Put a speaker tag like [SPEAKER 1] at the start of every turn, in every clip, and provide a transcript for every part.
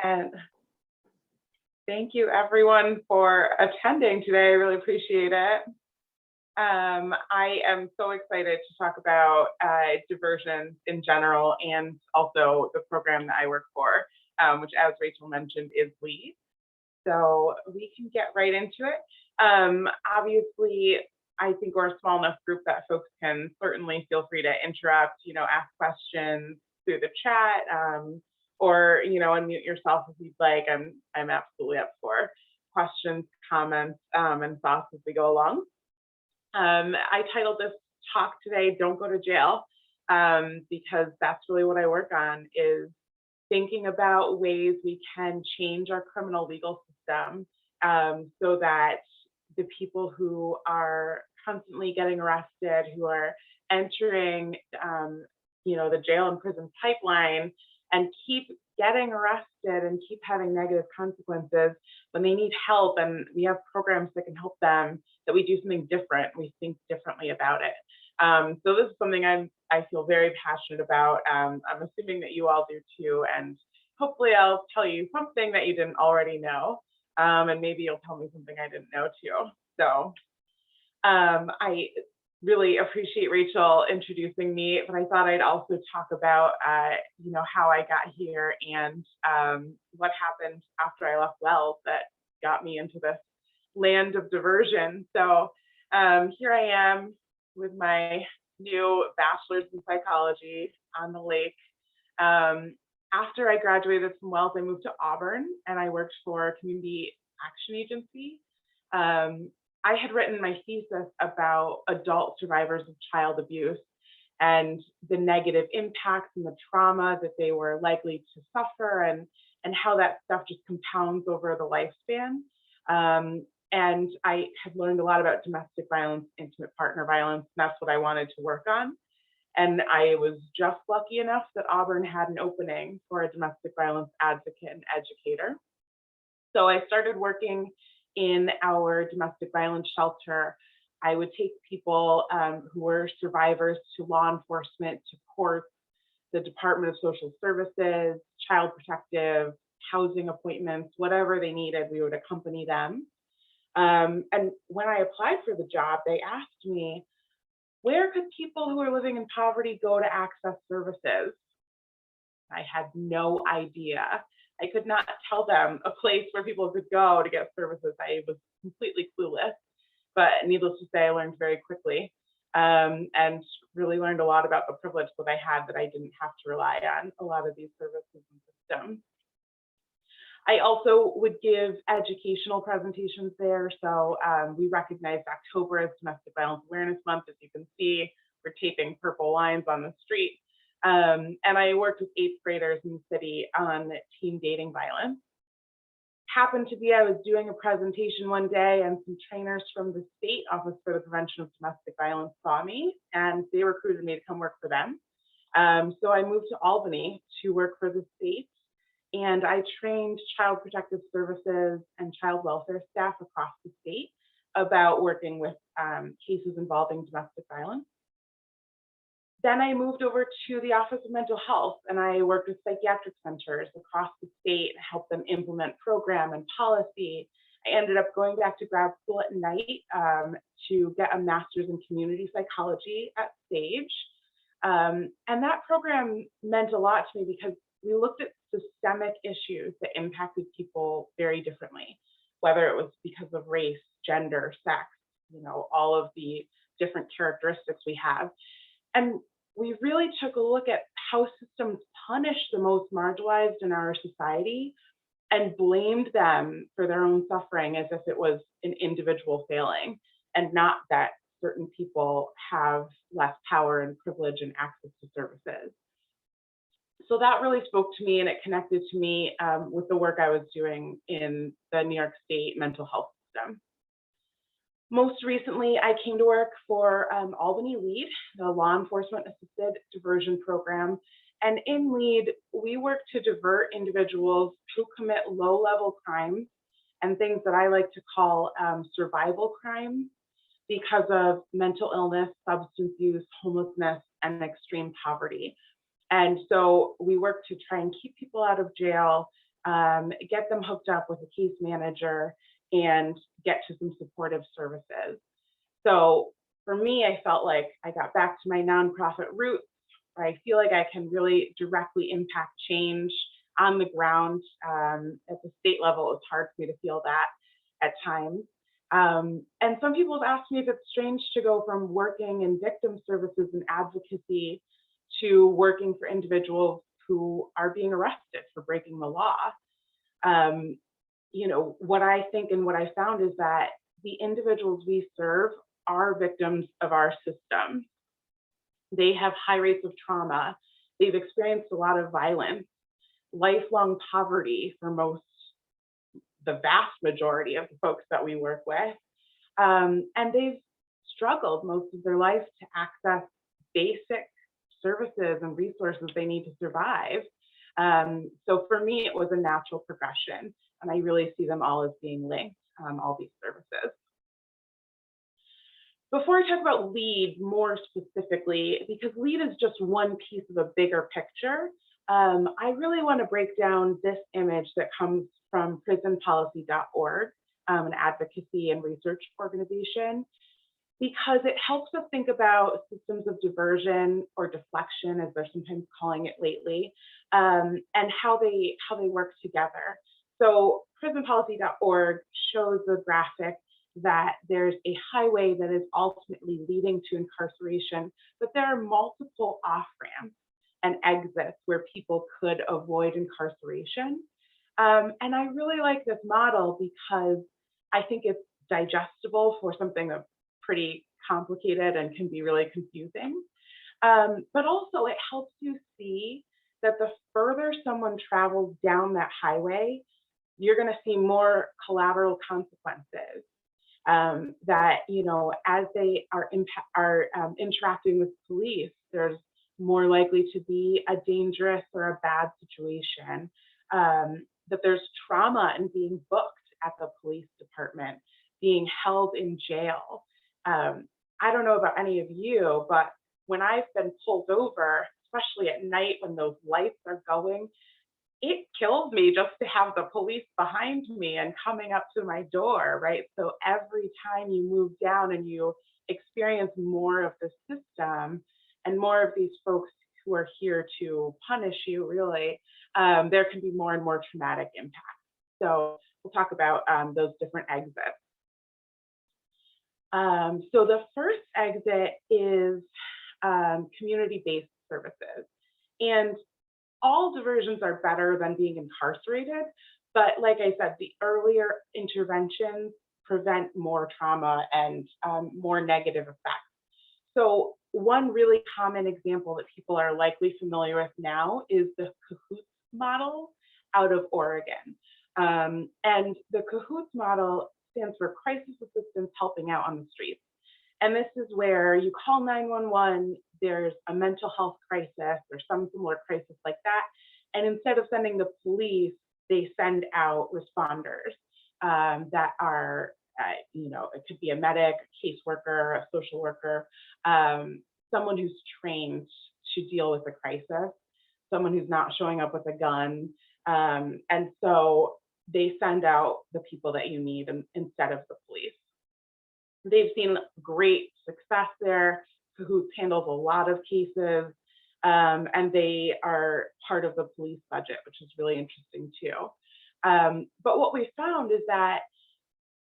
[SPEAKER 1] And thank you everyone for attending today. I really appreciate it. I am so excited to talk about diversion in general and also the program that I work for, which, as Rachel mentioned, is LEAD. So we can get right into it. Obviously, I think we're a small enough group that folks can certainly feel free to interrupt, ask questions through the chat, or unmute yourself if you'd like. I'm absolutely up for questions, comments, and thoughts as we go along. I titled this talk today, "Don't Go to Jail," because that's really what I work on, is thinking about ways we can change our criminal legal system so that the people who are constantly getting arrested, who are entering the jail and prison pipeline and keep getting arrested and keep having negative consequences, when they need help and we have programs that can help them, that we do something different, we think differently about it. So this is something I feel very passionate about. I'm assuming that you all do too, and hopefully I'll tell you something that you didn't already know, and maybe you'll tell me something I didn't know too. So I really appreciate Rachel introducing me, but I thought I'd also talk about how I got here and what happened after I left Wells that got me into this land of diversion. So here I am with my new bachelor's in psychology on the lake. After I graduated from Wells, I moved to Auburn and I worked for a community action agency. I had written my thesis about adult survivors of child abuse and the negative impacts and the trauma that they were likely to suffer, and how that stuff just compounds over the lifespan. And I had learned a lot about domestic violence, intimate partner violence, and that's what I wanted to work on. And I was just lucky enough that Auburn had an opening for a domestic violence advocate and educator. So I started working in our domestic violence shelter. I would take people who were survivors to law enforcement, to courts, the Department of Social Services, Child Protective, housing appointments, whatever they needed, we would accompany them. And when I applied for the job, they asked me, where could people who are living in poverty go to access services? I had no idea. I could not tell them a place where people could go to get services. I was completely clueless, but needless to say, I learned very quickly and really learned a lot about the privilege that I had, that I didn't have to rely on a lot of these services and systems. I also would give educational presentations there. So we recognized October as Domestic Violence Awareness Month. As you can see, we're taping purple lines on the street. And I worked with 8th graders in the city on teen dating violence. Happened to be, I was doing a presentation one day and some trainers from the State Office for the Prevention of Domestic Violence saw me and they recruited me to come work for them. So I moved to Albany to work for the state, and I trained Child Protective Services and child welfare staff across the state about working with cases involving domestic violence. Then I moved over to the Office of Mental Health, and I worked with psychiatric centers across the state, helped them implement program and policy. I ended up going back to grad school at night to get a master's in community psychology at Sage. And that program meant a lot to me because we looked at systemic issues that impacted people very differently, whether it was because of race, gender, sex, all of the different characteristics we have. And we really took a look at how systems punish the most marginalized in our society and blamed them for their own suffering as if it was an individual failing, and not that certain people have less power and privilege and access to services. So that really spoke to me, and it connected to me with the work I was doing in the New York State mental health system. Most recently, I came to work for Albany LEAD, the Law Enforcement Assisted Diversion program. And in LEAD, we work to divert individuals who commit low-level crimes and things that I like to call survival crimes because of mental illness, substance use, homelessness, and extreme poverty. And so we work to try and keep people out of jail, get them hooked up with a case manager, and get to some supportive services. So for me, I felt like I got back to my nonprofit roots, where I feel like I can really directly impact change on the ground. At the state level, it's hard for me to feel that at times. And some people have asked me if it's strange to go from working in victim services and advocacy to working for individuals who are being arrested for breaking the law. What I think and what I found is that the individuals we serve are victims of our system. They have high rates of trauma. They've experienced a lot of violence, lifelong poverty for the vast majority of the folks that we work with. And they've struggled most of their life to access basic services and resources they need to survive. So for me, it was a natural progression, and I really see them all as being linked, all these services. Before I talk about LEAD more specifically, because LEAD is just one piece of a bigger picture, I really want to break down this image that comes from prisonpolicy.org, an advocacy and research organization, because it helps us think about systems of diversion or deflection, as they're sometimes calling it lately, and how they work together. So prisonpolicy.org shows the graphic that there's a highway that is ultimately leading to incarceration, but there are multiple off-ramps and exits where people could avoid incarceration. And I really like this model because I think it's digestible for something that's pretty complicated and can be really confusing. But also it helps you see that the further someone travels down that highway, you're going to see more collateral consequences. That, as they are interacting with police, there's more likely to be a dangerous or a bad situation, that there's trauma in being booked at the police department, being held in jail. I don't know about any of you, but when I've been pulled over, especially at night when those lights are going, it kills me just to have the police behind me and coming up to my door, right? So every time you move down and you experience more of the system and more of these folks who are here to punish you, really, there can be more and more traumatic impacts. So we'll talk about those different exits. So the first exit is community-based services. And all diversions are better than being incarcerated, but like I said, the earlier interventions prevent more trauma and more negative effects. So one really common example that people are likely familiar with now is the CAHOOTS model out of Oregon. And the CAHOOTS model stands for Crisis Assistance Helping Out on the Streets. And this is where you call 911, there's a mental health crisis or some similar crisis like that. And instead of sending the police, they send out responders that are, it could be a medic, a caseworker, a social worker, someone who's trained to deal with a crisis, someone who's not showing up with a gun. And so they send out the people that you need instead of the police. They've seen great success there. CAHOOTS handles a lot of cases, and they are part of the police budget, which is really interesting too. But what we found is that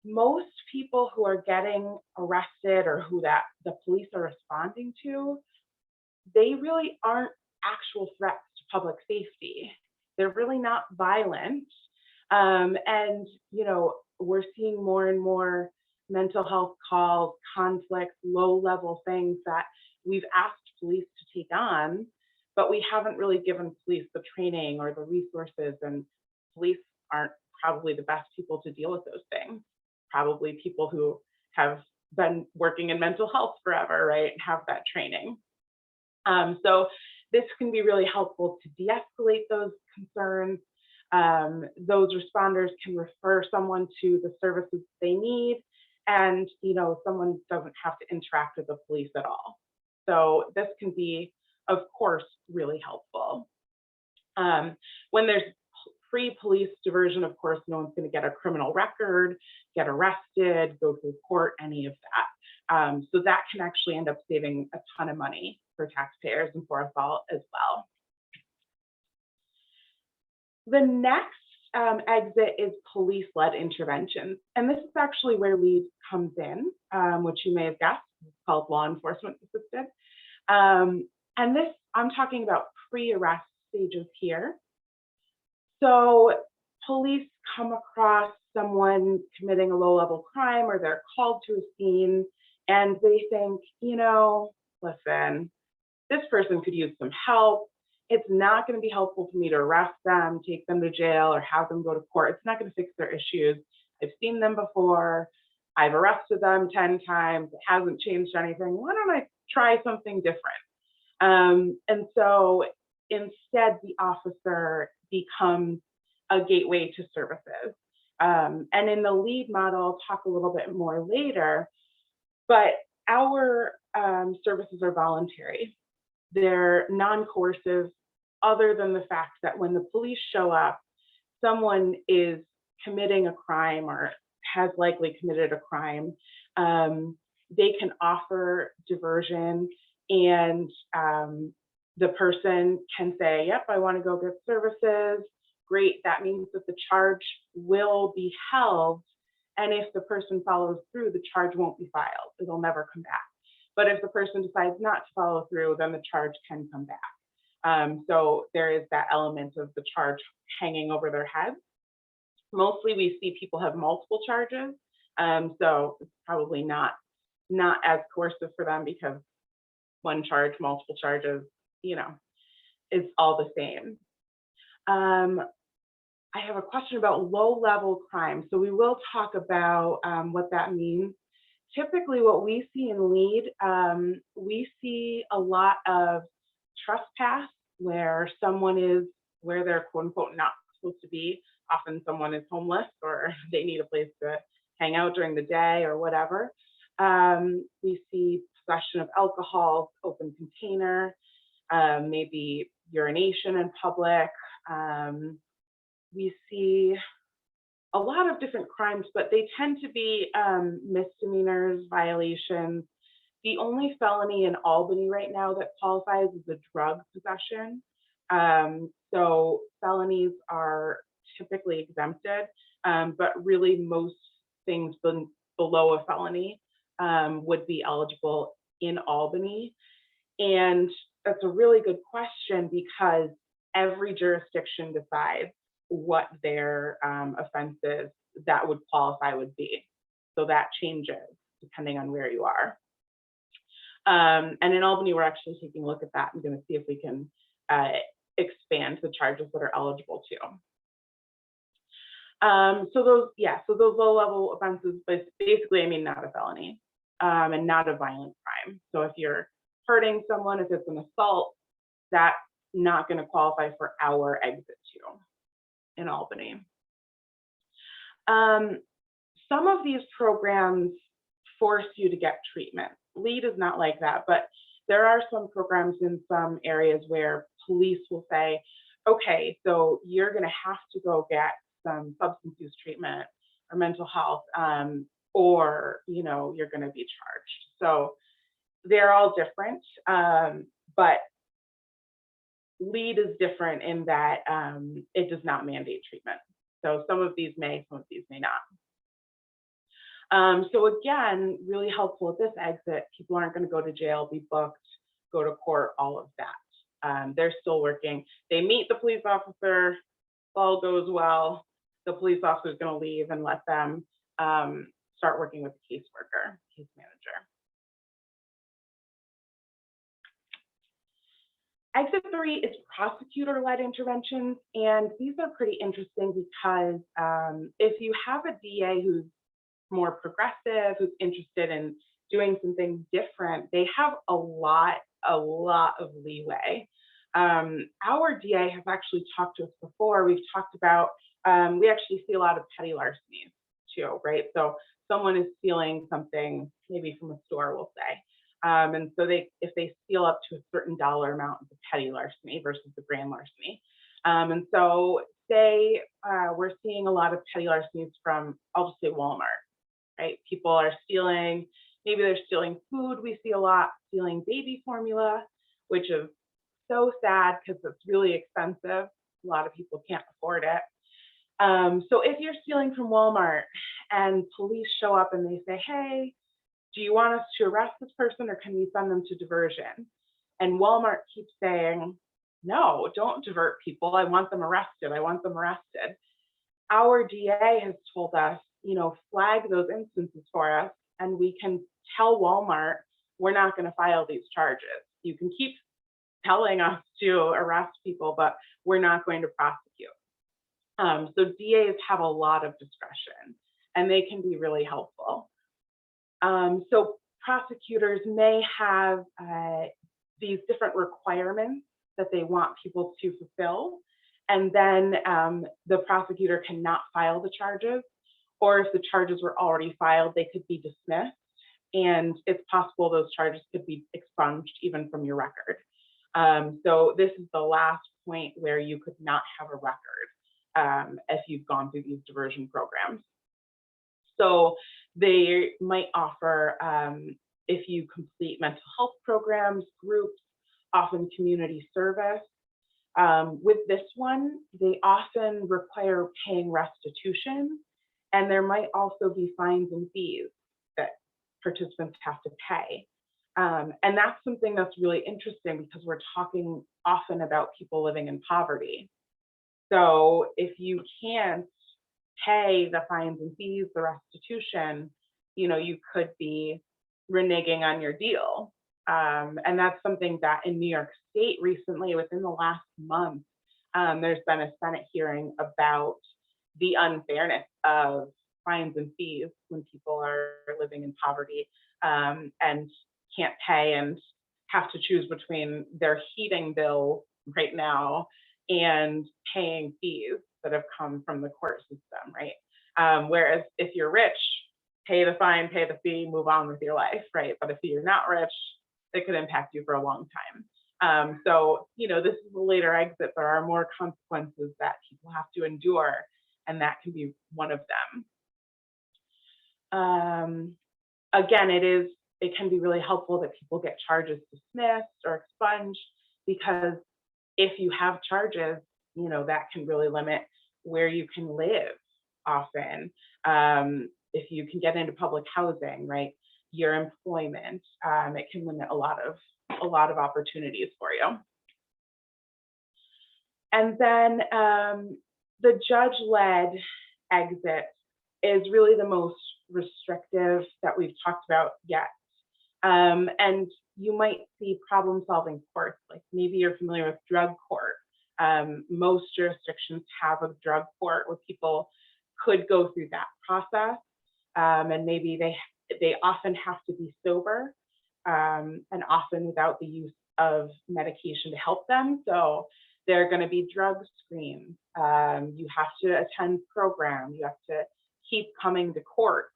[SPEAKER 1] most people who are getting arrested or who the police are responding to, they really aren't actual threats to public safety. They're really not violent. And, we're seeing more and more mental health calls, conflicts, low-level things that we've asked police to take on, but we haven't really given police the training or the resources, and police aren't probably the best people to deal with those things. Probably people who have been working in mental health forever, right, and have that training. So this can be really helpful to de-escalate those concerns. Those responders can refer someone to the services they need, and someone doesn't have to interact with the police at all. So this can be of course, really helpful. When there's pre-police diversion, of course, no one's going to get a criminal record, get arrested, go to court, any of that. So that can actually end up saving a ton of money for taxpayers and for us all as well. The next exit is police-led interventions. And this is actually where LEAD comes in, which you may have guessed, it's called law enforcement assisted. And this, I'm talking about pre-arrest stages here. So police come across someone committing a low-level crime, or they're called to a scene, and they think, you know, listen, this person could use some help. It's not going to be helpful for me to arrest them, take them to jail, or have them go to court. It's not going to fix their issues. I've seen them before. I've arrested them 10 times. It hasn't changed anything. Why don't I try something different? And so instead, the officer becomes a gateway to services. And in the LEAD model, I'll talk a little bit more later, but our services are voluntary. They're non-coercive, other than the fact that when the police show up, someone is committing a crime or has likely committed a crime. They can offer diversion, and the person can say, yep, I want to go get services. Great, that means that the charge will be held. And if the person follows through, the charge won't be filed. It'll never come back. But if the person decides not to follow through, then the charge can come back. So there is that element of the charge hanging over their heads. Mostly we see people have multiple charges. So it's probably not as coercive for them, because one charge, multiple charges, you know, is all the same. I have a question about low-level crime. So we will talk about what that means. Typically what we see in LEAD, we see a lot of trespass, where someone is where they're quote unquote not supposed to be. Often someone is homeless, or they need a place to hang out during the day or whatever. We see possession of alcohol, open container, maybe urination in public. We see a lot of different crimes, but they tend to be misdemeanors, violations. The only felony in Albany right now that qualifies is a drug possession. So felonies are typically exempted, but really most things below a felony would be eligible in Albany. And that's a really good question, because every jurisdiction decides what their offenses that would qualify would be. So that changes depending on where you are. And in Albany, we're actually taking a look at that. I'm going to see if we can expand the charges that are eligible too. So those low-level offenses, but basically, I mean, not a felony and not a violent crime. So if you're hurting someone, if it's an assault, that's not going to qualify for our exit too in Albany. Some of these programs force you to get treatment. LEAD is not like that, but there are some programs in some areas where police will say, okay, so you're going to have to go get some substance use treatment or mental health, or you know, you're going to be charged. So they're all different, but LEAD is different in that it does not mandate treatment. So some of these may, some of these may not. So again, really helpful at this exit. People aren't going to go to jail, be booked, go to court, all of that. They're still working. They meet the police officer, all goes well. The police officer is going to leave and let them start working with the caseworker, case manager. Exit 3 is prosecutor-led interventions, and these are pretty interesting because if you have a DA who's more progressive, who's interested in doing some things different, they have a lot of leeway. Our DA has actually talked to us before. We've talked about, we actually see a lot of petty larcenies too, right? So someone is stealing something, maybe from a store, we'll say. And so if they steal up to a certain dollar amount, it's a petty larceny versus the grand larceny. And so say we're seeing a lot of petty larcenies from, I'll just say Walmart, right? People are stealing, maybe they're stealing food. We see a lot stealing baby formula, which is so sad because it's really expensive. A lot of people can't afford it. So if you're stealing from Walmart and police show up and they say, hey, do you want us to arrest this person or can we send them to diversion? And Walmart keeps saying, no, don't divert people. I want them arrested. I want them arrested. Our DA has told us, flag those instances for us and we can tell Walmart, we're not going to file these charges. You can keep telling us to arrest people, but we're not going to prosecute. So DAs have a lot of discretion and they can be really helpful. So prosecutors may have these different requirements that they want people to fulfill, and then the prosecutor cannot file the charges, or if the charges were already filed, they could be dismissed, and it's possible those charges could be expunged even from your record. So this is the last point where you could not have a record if you've gone through these diversion programs. So they might offer, if you complete mental health programs, groups, often community service. With this one, they often require paying restitution, and there might also be fines and fees that participants have to pay. And that's something that's really interesting because we're talking often about people living in poverty. So if you can't pay the fines and fees, the restitution, you could be reneging on your deal. And that's something that in New York State recently, within the last month, there's been a Senate hearing about the unfairness of fines and fees when people are living in poverty and can't pay and have to choose between their heating bill right now and paying fees that have come from the court system, right? Whereas if you're rich, pay the fine, pay the fee, move on with your life, right? But if you're not rich, it could impact you for a long time. So, this is a later exit. There are more consequences that people have to endure, and that can be one of them. Again, it can be really helpful that people get charges dismissed or expunged, because if you have charges, that can really limit where you can live often. If you can get into public housing, right, your employment, it can limit a lot of opportunities for you. And then the judge-led exit is really the most restrictive that we've talked about yet. And you might see problem-solving courts, like maybe you're familiar with drug court. Most jurisdictions have a drug court where people could go through that process, and maybe they often have to be sober, and often without the use of medication to help them. So they're going to be drug screens. You have to attend programs. You have to keep coming to court.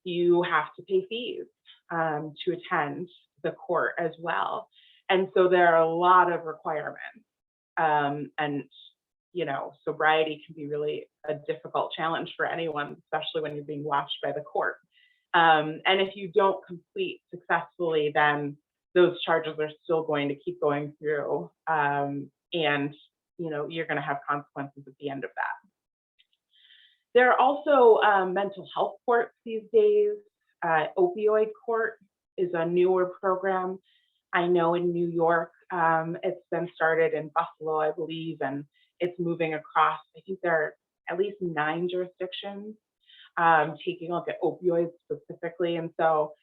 [SPEAKER 1] You have to pay fees to attend the court as well. And so there are a lot of requirements. And sobriety can be really a difficult challenge for anyone, especially when you're being watched by the court. And if you don't complete successfully, then those charges are still going to keep going through. And you're going to have consequences at the end of that. There are also mental health courts these days. Opioid court is a newer program. I know in New York, it's been started in Buffalo, I believe, and it's moving across. I think there are at least 9 jurisdictions taking a look at opioids specifically. And so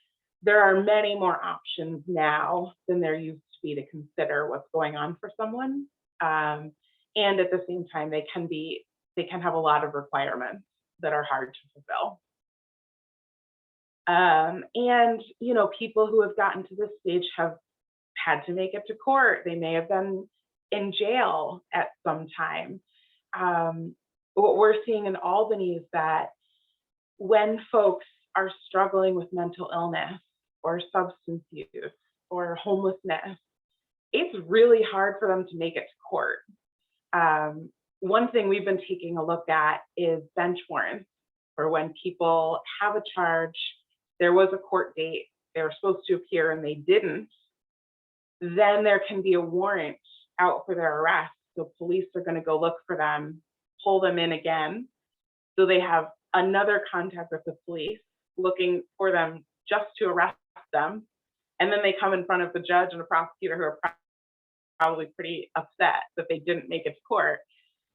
[SPEAKER 1] there are many more options now than there used to be to consider what's going on for someone. And at the same time, they can have a lot of requirements that are hard to fulfill. And people who have gotten to this stage have had to make it to court. They may have been in jail at some time. What we're seeing in Albany is that when folks are struggling with mental illness, or substance use or homelessness, it's really hard for them to make it to court. One thing we've been taking a look at is bench warrants, for when people have a charge, there was a court date, they were supposed to appear and they didn't, then there can be a warrant out for their arrest. So police are going to go look for them, pull them in again. So they have another contact with the police looking for them just to arrest them. And then they come in front of the judge and the prosecutor, who are probably pretty upset that they didn't make it to court.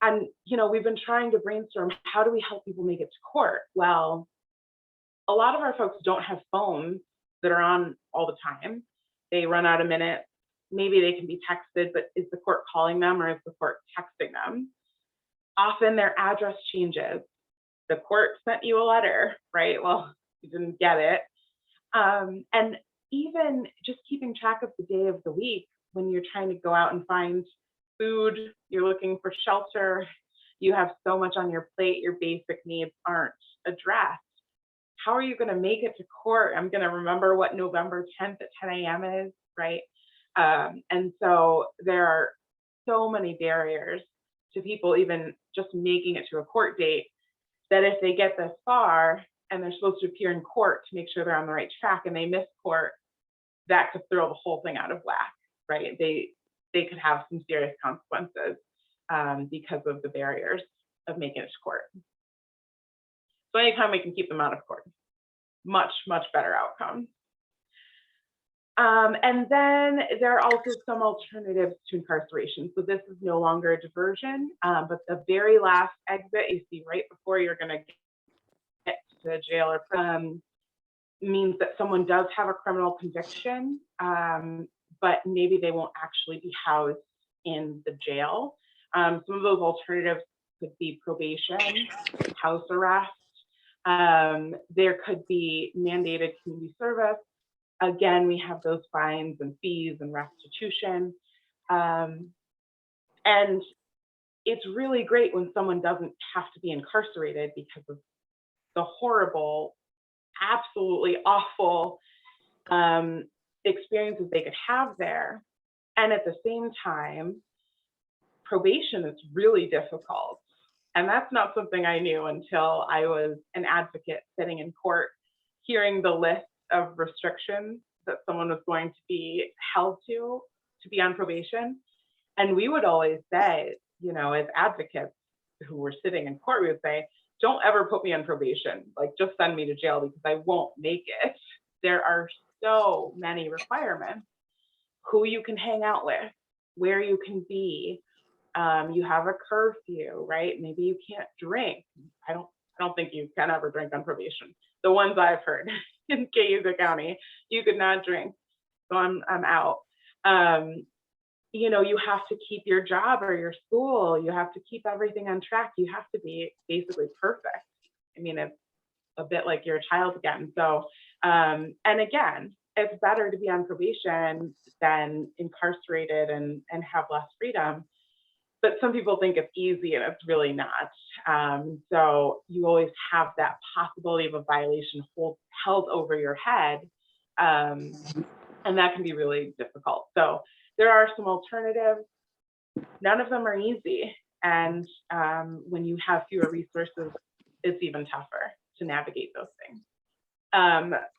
[SPEAKER 1] And, we've been trying to brainstorm, how do we help people make it to court? Well, a lot of our folks don't have phones that are on all the time. They run out of minutes. Maybe they can be texted, but is the court calling them or is the court texting them? Often their address changes. The court sent you a letter, right? Well, you didn't get it. And even just keeping track of the day of the week, when you're trying to go out and find food, you're looking for shelter, you have so much on your plate, your basic needs aren't addressed. How are you going to make it to court? I'm going to remember what November 10th at 10 a.m. is, right? And so there are so many barriers to people even just making it to a court date, that if they get this far and they're supposed to appear in court to make sure they're on the right track and they miss court, that could throw the whole thing out of whack, right? They could have some serious consequences because of the barriers of making it to court. So anytime we can keep them out of court, much, much better outcome. And then there are also some alternatives to incarceration. So this is no longer a diversion, but the very last exit you see right before you're going to get to jail or prison means that someone does have a criminal conviction, but maybe they won't actually be housed in the jail. Some of those alternatives could be probation, house arrest. There could be mandated community service. Again, we have those fines and fees and restitution. And it's really great when someone doesn't have to be incarcerated because of the horrible, absolutely awful experiences they could have there. And at the same time, probation is really difficult. And that's not something I knew until I was an advocate sitting in court, hearing the list of restrictions that someone was going to be held to be on probation. And we would always say, as advocates who were sitting in court, we would say, don't ever put me on probation. Like, just send me to jail because I won't make it. There are so many requirements: who you can hang out with, where you can be. You have a curfew, right? Maybe you can't drink. I don't think you can ever drink on probation. The ones I've heard in Cayuga County, you could not drink. So I'm out. You have to keep your job or your school. You have to keep everything on track. You have to be basically perfect. I mean, it's a bit like you're a child again. So, and again, it's better to be on probation than incarcerated and have less freedom. But some people think it's easy, and it's really not. So you always have that possibility of a violation held over your head, and that can be really difficult. So there are some alternatives. None of them are easy, and when you have fewer resources, it's even tougher to navigate those things.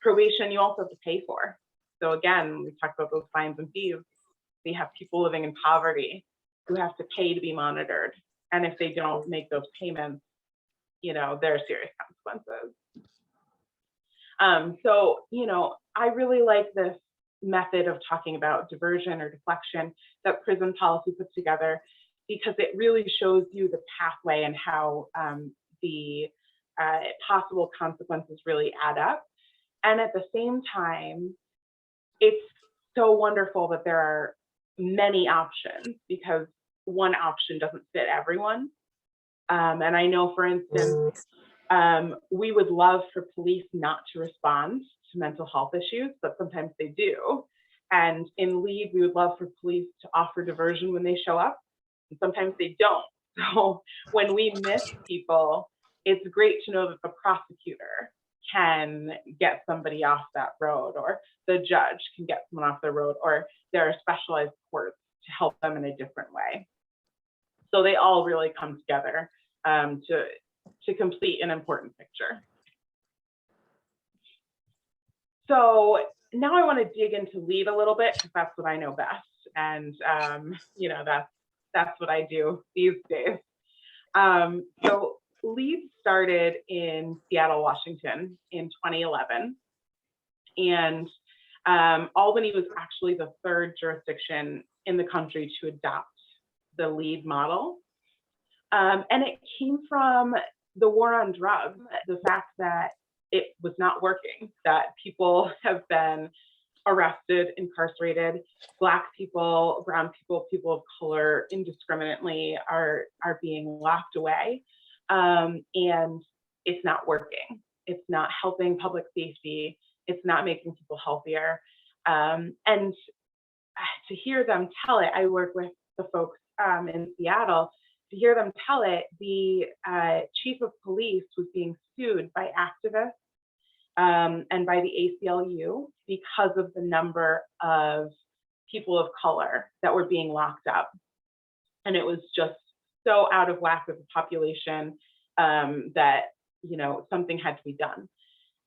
[SPEAKER 1] Probation, you also have to pay for. So again, we talked about those fines and fees. We have people living in poverty who have to pay to be monitored. And if they don't make those payments, there are serious consequences. So, I really like this method of talking about diversion or deflection that prison policy puts together, because it really shows you the pathway and how the possible consequences really add up. And at the same time, it's so wonderful that there are many options, because one option doesn't fit everyone. And I know, for instance, we would love for police not to respond to mental health issues, but sometimes they do. And in LEAD, we would love for police to offer diversion when they show up, and sometimes they don't. So when we miss people, it's great to know that the prosecutor can get somebody off that road, or the judge can get someone off the road, or there are specialized courts to help them in a different way. So they all really come together to complete an important picture. So now I want to dig into LEAD a little bit, because that's what I know best, and you know, that's what I do these days. So LEAD started in Seattle, Washington in 2011, and Albany was actually the third jurisdiction in the country to adopt the LEAD model. And it came from the war on drugs, the fact that it was not working, that people have been arrested, incarcerated, Black people, brown people, people of color indiscriminately are being locked away. And it's not working. It's not helping public safety. It's not making people healthier. And to hear them tell it, I work with the folks in Seattle, to hear them tell it, the chief of police was being sued by activists and by the ACLU because of the number of people of color that were being locked up. And it was just so out of whack with the population that, you know, something had to be done.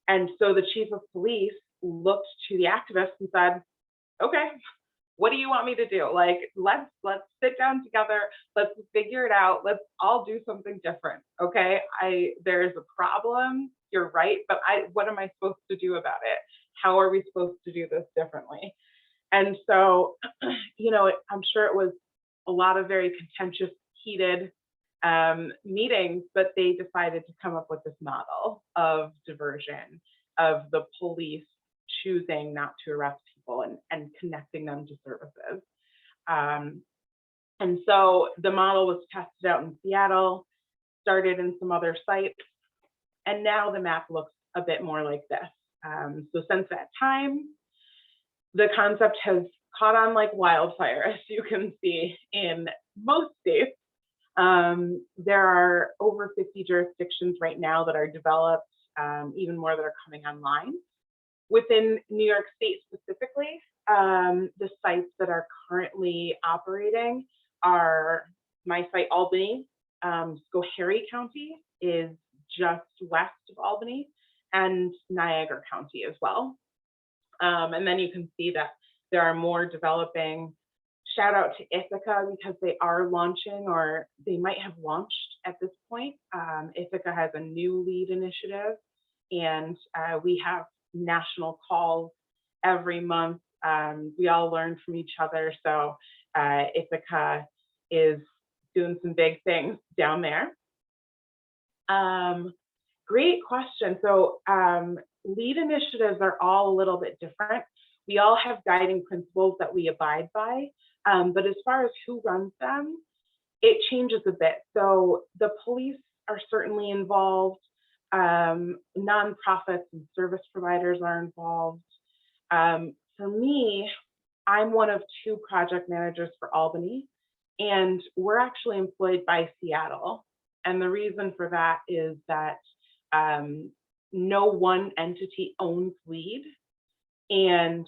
[SPEAKER 1] And so the chief of police looked to the activists and said, okay, what do you want me to do? Like, let's sit down together, let's figure it out, let's all do something different, okay? There's a problem, you're right, but what am I supposed to do about it? How are we supposed to do this differently? And so, you know, I'm sure it was a lot of very contentious, heated meetings, but they decided to come up with this model of diversion, of the police choosing not to arrest people and connecting them to services. And so the model was tested out in Seattle, started in some other sites, and now the map looks a bit more like this. So since that time, the concept has caught on like wildfire, as you can see in most states. There are over 50 jurisdictions right now that are developed, even more that are coming online. Within New York State specifically, the sites that are currently operating are my site, Albany. Schoharie County is just west of Albany, and Niagara County as well. And then you can see that there are more developing. Shout out to Ithaca, because they are launching, or they might have launched at this point. Ithaca has a new LEAD initiative, and we have national calls every month. We all learn from each other. So Ithaca is doing some big things down there. Great question. So LEAD initiatives are all a little bit different. We all have guiding principles that we abide by, but as far as who runs them, it changes a bit. So the police are certainly involved. Nonprofits and service providers are involved. For me, I'm one of 2 project managers for Albany, and we're actually employed by Seattle. And the reason for that is that no one entity owns LEAD, and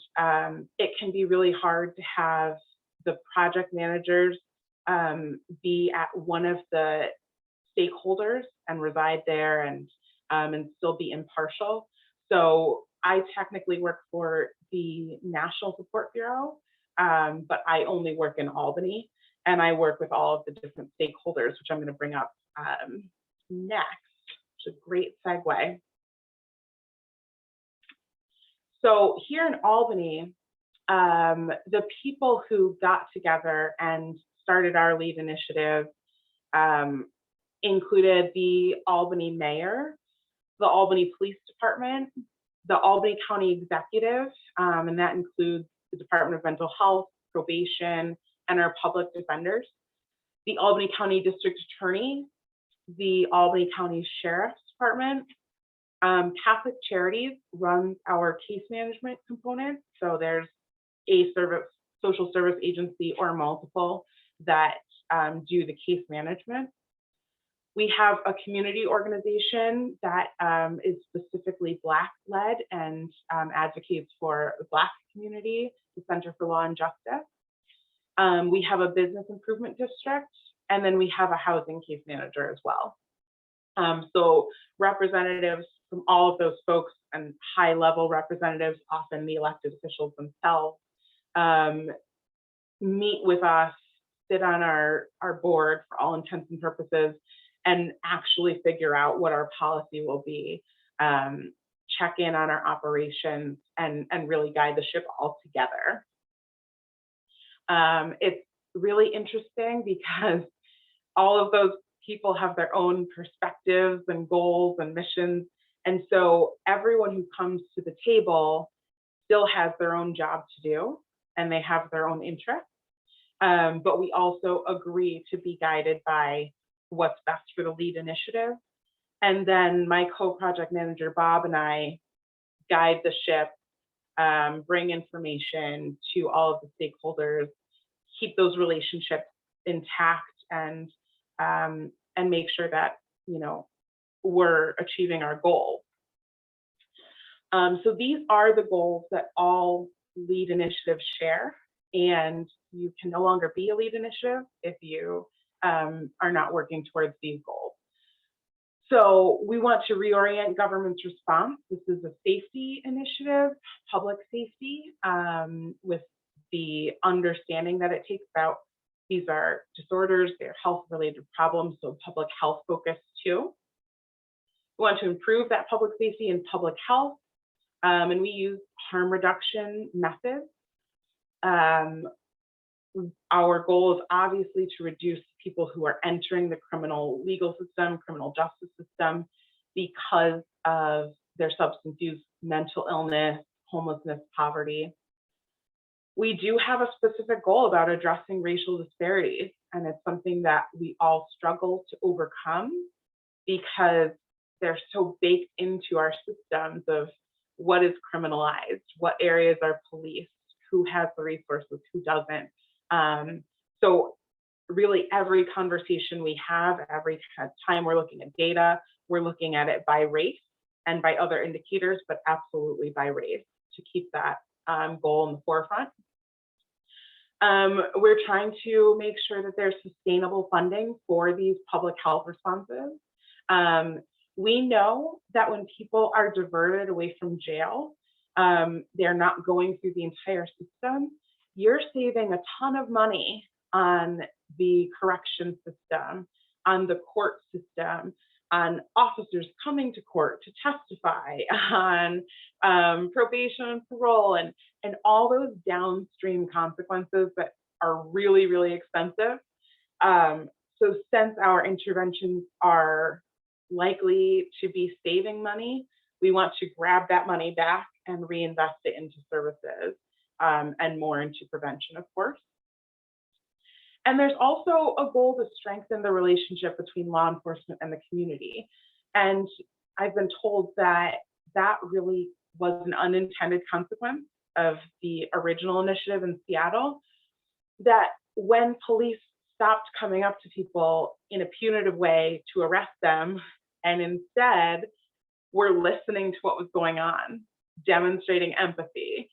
[SPEAKER 1] it can be really hard to have the project managers be at one of the stakeholders and reside there and still be impartial. So I technically work for the National Support Bureau, but I only work in Albany, and I work with all of the different stakeholders, which I'm going to bring up next, which is a great segue. So here in Albany, the people who got together and started our LEAD initiative included the Albany mayor, the Albany Police Department, the Albany County Executive, and that includes the Department of Mental Health, probation, and our public defenders, the Albany County District Attorney, the Albany County Sheriff's Department. Catholic Charities runs our case management component. So there's a social service agency or multiple that do the case management. We have a community organization that is specifically Black-led and advocates for the Black community, the Center for Law and Justice. We have a business improvement district, and then we have a housing case manager as well. So representatives from all of those folks and high-level representatives, often the elected officials themselves, meet with us, sit on our board for all intents and purposes, and actually figure out what our policy will be, check in on our operations, and really guide the ship all together. It's really interesting because all of those people have their own perspectives and goals and missions. And so everyone who comes to the table still has their own job to do, and they have their own interests. But we also agree to be guided by what's best for the LEAD initiative. And then my co-project manager, Bob, and I guide the ship, bring information to all of the stakeholders, keep those relationships intact, and make sure that, you know, we're achieving our goals. So these are the goals that all LEAD initiatives share, and you can no longer be a LEAD initiative if you are not working towards these goals. So we want to reorient government's response. This is a safety initiative, public safety, with the understanding that it takes about, these are disorders, they're health-related problems, so public health focus too. We want to improve that public safety and public health, and we use harm reduction methods. Our goal is obviously to reduce people who are entering the criminal legal system, criminal justice system, because of their substance use, mental illness, homelessness, poverty. We do have a specific goal about addressing racial disparities, and it's something that we all struggle to overcome because they're so baked into our systems of what is criminalized, what areas are policed, who has the resources, who doesn't. So really every conversation we have, every time we're looking at data, we're looking at it by race and by other indicators, but absolutely by race to keep that goal in the forefront. We're trying to make sure that there's sustainable funding for these public health responses. We know that when people are diverted away from jail, they're not going through the entire system. You're saving a ton of money on the correction system, on the court system, on officers coming to court to testify, on probation and parole, and all those downstream consequences that are really, really expensive. So since our interventions are likely to be saving money, we want to grab that money back and reinvest it into services, and more into prevention, of course. And there's also a goal to strengthen the relationship between law enforcement and the community. And I've been told that that really was an unintended consequence of the original initiative in Seattle, that when police stopped coming up to people in a punitive way to arrest them, and instead were listening to what was going on, demonstrating empathy,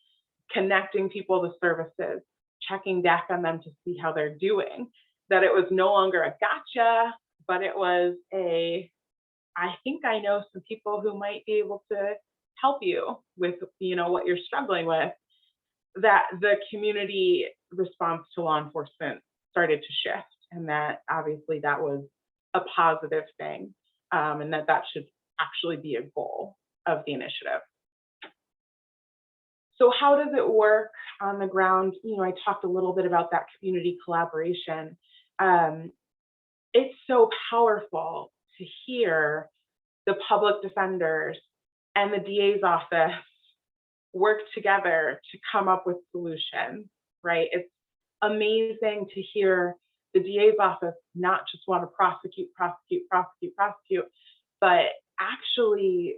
[SPEAKER 1] connecting people to services, checking back on them to see how they're doing, that it was no longer a gotcha, but it was a, I think I know some people who might be able to help you with, you know, what you're struggling with, that the community response to law enforcement started to shift, and that obviously that was a positive thing, and that should actually be a goal of the initiative. So how does it work on the ground? You know, I talked a little bit about that community collaboration. It's so powerful to hear the public defenders and the DA's office work together to come up with solutions, right? It's amazing to hear the DA's office not just want to prosecute, but actually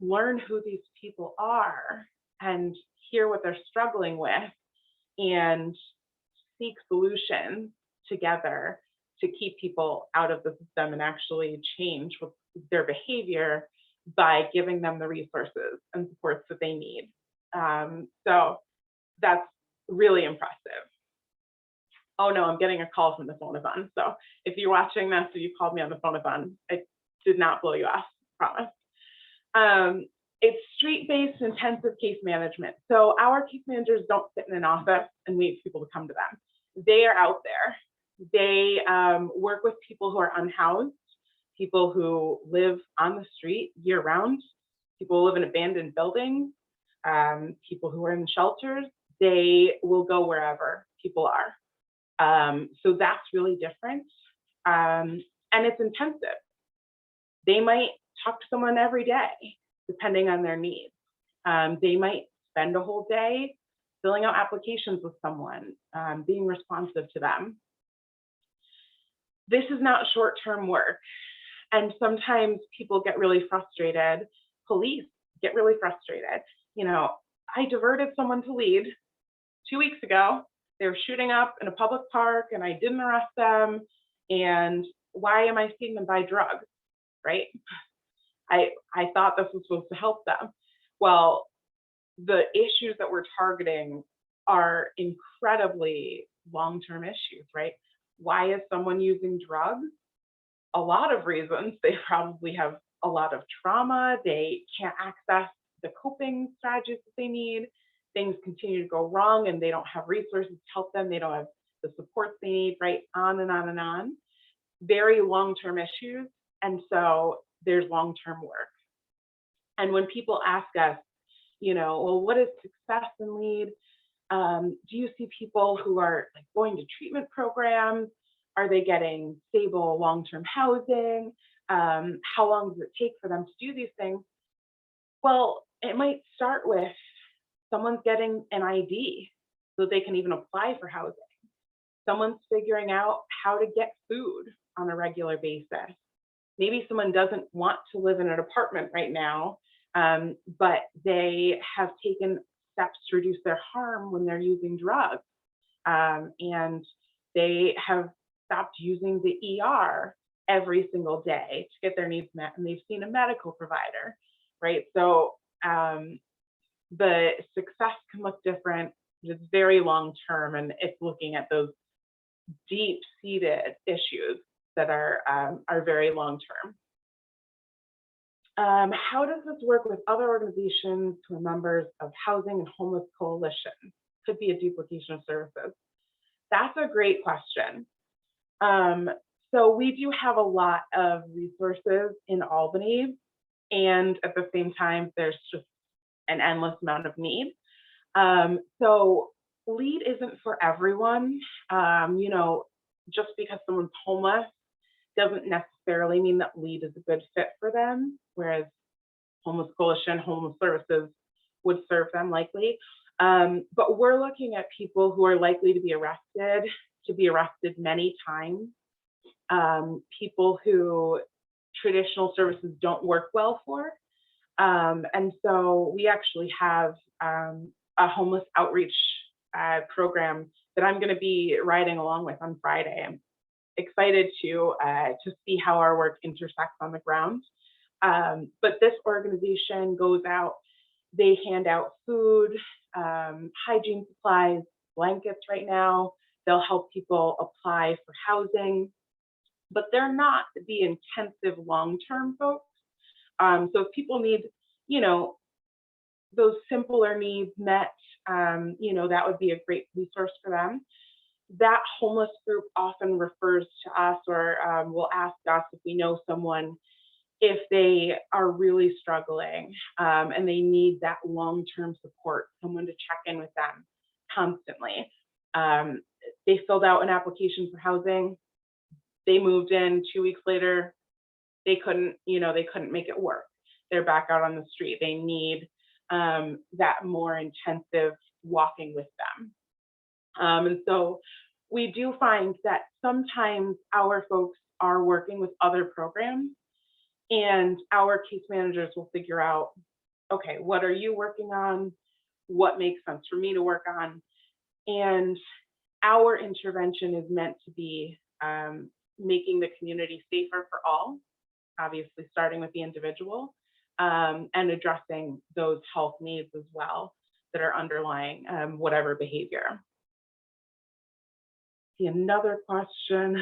[SPEAKER 1] learn who these people are and hear what they're struggling with and seek solutions together to keep people out of the system and actually change their behavior by giving them the resources and supports that they need. So that's really impressive. Oh no, I'm getting a call from the phone-a-thon. So if you're watching this or you called me on the phone-a-thon, I did not blow you off, promise. It's street-based intensive case management. So our case managers don't sit in an office and wait for people to come to them. They are out there. They work with people who are unhoused, people who live on the street year-round, people who live in abandoned buildings, people who are in shelters. They will go wherever people are. So that's really different. And it's intensive. They might talk to someone every day, depending on their needs. They might spend a whole day filling out applications with someone, being responsive to them. This is not short-term work. And sometimes people get really frustrated. Police get really frustrated. You know, I diverted someone to LEAD 2 weeks ago. They were shooting up in a public park and I didn't arrest them. And why am I seeing them buy drugs, right? I thought this was supposed to help them. Well, the issues that we're targeting are incredibly long-term issues, right? Why is someone using drugs? A lot of reasons. They probably have a lot of trauma. They can't access the coping strategies that they need. Things continue to go wrong and they don't have resources to help them. They don't have the supports they need, right? On and on and on. Very long-term issues. And so there's long-term work. And when people ask us, you know, well, what is success in LEAD? Do you see people who are like going to treatment programs? Are they getting stable long-term housing? How long does it take for them to do these things? Well, it might start with someone's getting an ID so they can even apply for housing. Someone's figuring out how to get food on a regular basis. Maybe someone doesn't want to live in an apartment right now, but they have taken steps to reduce their harm when they're using drugs. And they have stopped using the ER every single day to get their needs met, and they've seen a medical provider, right? So the success can look different. It's very long-term, and it's looking at those deep-seated issues that are very long-term. How does this work with other organizations who are members of Housing and Homeless Coalition? Could be a duplication of services. That's a great question. So we do have a lot of resources in Albany, and at the same time, there's just an endless amount of need. So LEAD isn't for everyone. You know, just because someone's homeless doesn't necessarily mean that LEAD is a good fit for them, whereas Homeless Coalition, Homeless Services would serve them likely. But we're looking at people who are likely to be arrested many times, people who traditional services don't work well for. And so we actually have a homeless outreach program that I'm going to be riding along with on Friday. I'm excited to see how our work intersects on the ground. But this organization goes out, they hand out food, hygiene supplies, blankets right now. They'll help people apply for housing, but they're not the intensive long-term folks. So if people need, you know, those simpler needs met, you know, that would be a great resource for them. That homeless group often refers to us or will ask us if we know someone if they are really struggling and they need that long-term support, someone to check in with them constantly. They filled out an application for housing. They moved in 2 weeks later. They couldn't, you know, they couldn't make it work. They're back out on the street. They need that more intensive walking with them. And so we do find that sometimes our folks are working with other programs, and our case managers will figure out, okay, what are you working on? What makes sense for me to work on? And our intervention is meant to be making the community safer for all, obviously starting with the individual, and addressing those health needs as well that are underlying whatever behavior. See, another question.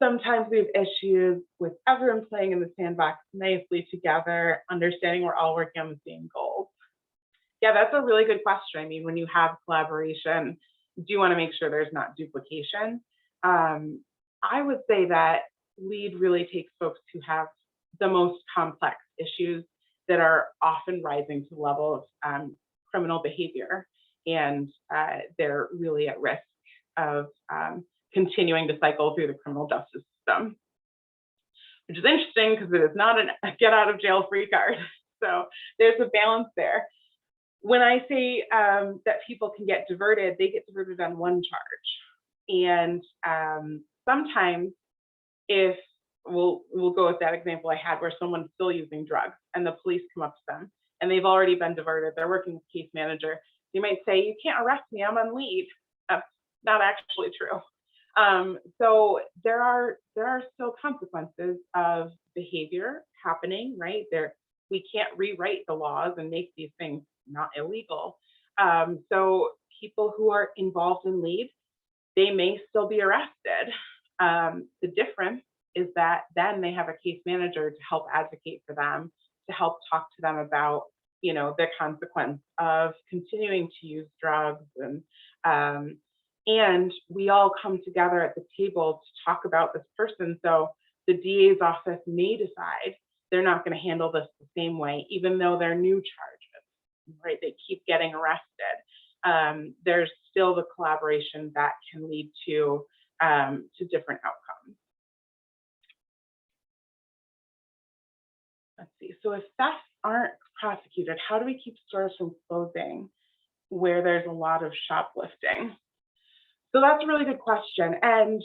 [SPEAKER 1] Sometimes we have issues with everyone playing in the sandbox nicely together, understanding we're all working on the same goals. Yeah, that's a really good question. I mean, when you have collaboration, do you want to make sure there's not duplication? I would say that LEAD really takes folks who have the most complex issues that are often rising to the level of criminal behavior, and they're really at risk of continuing to cycle through the criminal justice system, which is interesting because it is not a get out of jail free card. So there's a balance there. When I say that people can get diverted, they get diverted on one charge. And sometimes if we'll go with that example I had where someone's still using drugs and the police come up to them and they've already been diverted, they're working with case manager, you might say, you can't arrest me, I'm on LEAD. That's not actually true. So there are still consequences of behavior happening, right? We can't rewrite the laws and make these things not illegal. So people who are involved in LEAD, they may still be arrested. The difference is that then they have a case manager to help advocate for them, to help talk to them about, the consequence of continuing to use drugs, and we all come together at the table to talk about this person. So the DA's office may decide they're not going to handle this the same way, even though they're new charges, right? They keep getting arrested. There's still the collaboration that can lead to different outcomes. Let's see. So if thefts aren't prosecuted, how do we keep stores from closing where there's a lot of shoplifting? So that's a really good question. And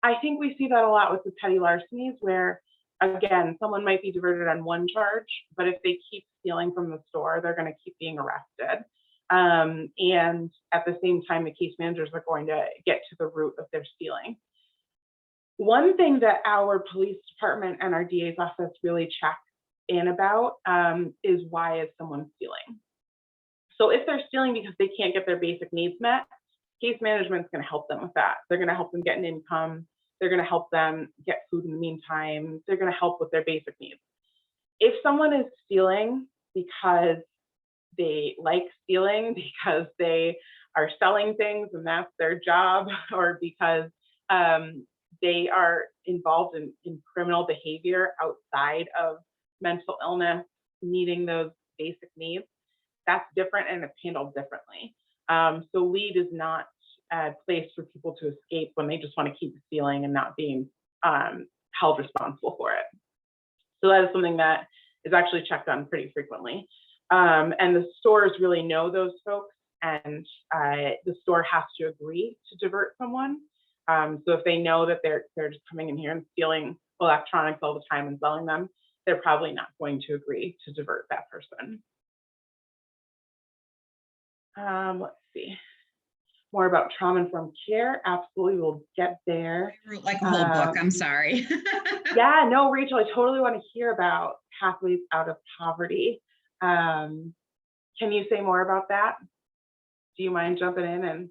[SPEAKER 1] I think we see that a lot with the petty larcenies where, again, someone might be diverted on one charge, but if they keep stealing from the store, they're going to keep being arrested. And at the same time, the case managers are going to get to the root of their stealing. One thing that our police department and our DA's office really check in about is why is someone stealing? So if they're stealing because they can't get their basic needs met, case management is going to help them with that. They're going to help them get an income. They're going to help them get food in the meantime. They're going to help with their basic needs. If someone is stealing because they like stealing, because they are selling things and that's their job, or because they are involved in criminal behavior outside of mental illness, needing those basic needs, that's different and it's handled differently. So LEAD is not a place for people to escape when they just want to keep stealing and not being held responsible for it. So that is something that is actually checked on pretty frequently. And the stores really know those folks, and the store has to agree to divert someone. So if they know that they're just coming in here and stealing electronics all the time and selling them, they're probably not going to agree to divert that person. Let's see. More about trauma-informed care. Absolutely, we'll get there.
[SPEAKER 2] I wrote like a whole book, I'm sorry.
[SPEAKER 1] Yeah, no, Rachel, I totally want to hear about pathways out of poverty. Can you say more about that? Do you mind jumping in? And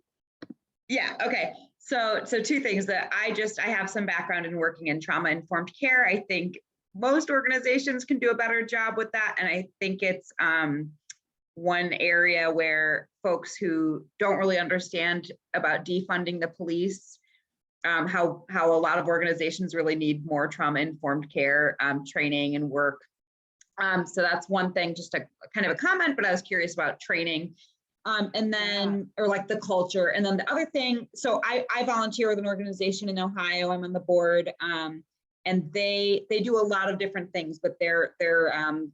[SPEAKER 2] yeah, okay. So two things that I have some background in working in trauma-informed care. I think most organizations can do a better job with that. And I think it's one area where folks who don't really understand about defunding the police, how a lot of organizations really need more trauma-informed care training and work. So that's one thing, just a kind of a comment, but I was curious about training. And then, or like the culture. And then the other thing, so I volunteer with an organization in Ohio, I'm on the board, and they do a lot of different things, but their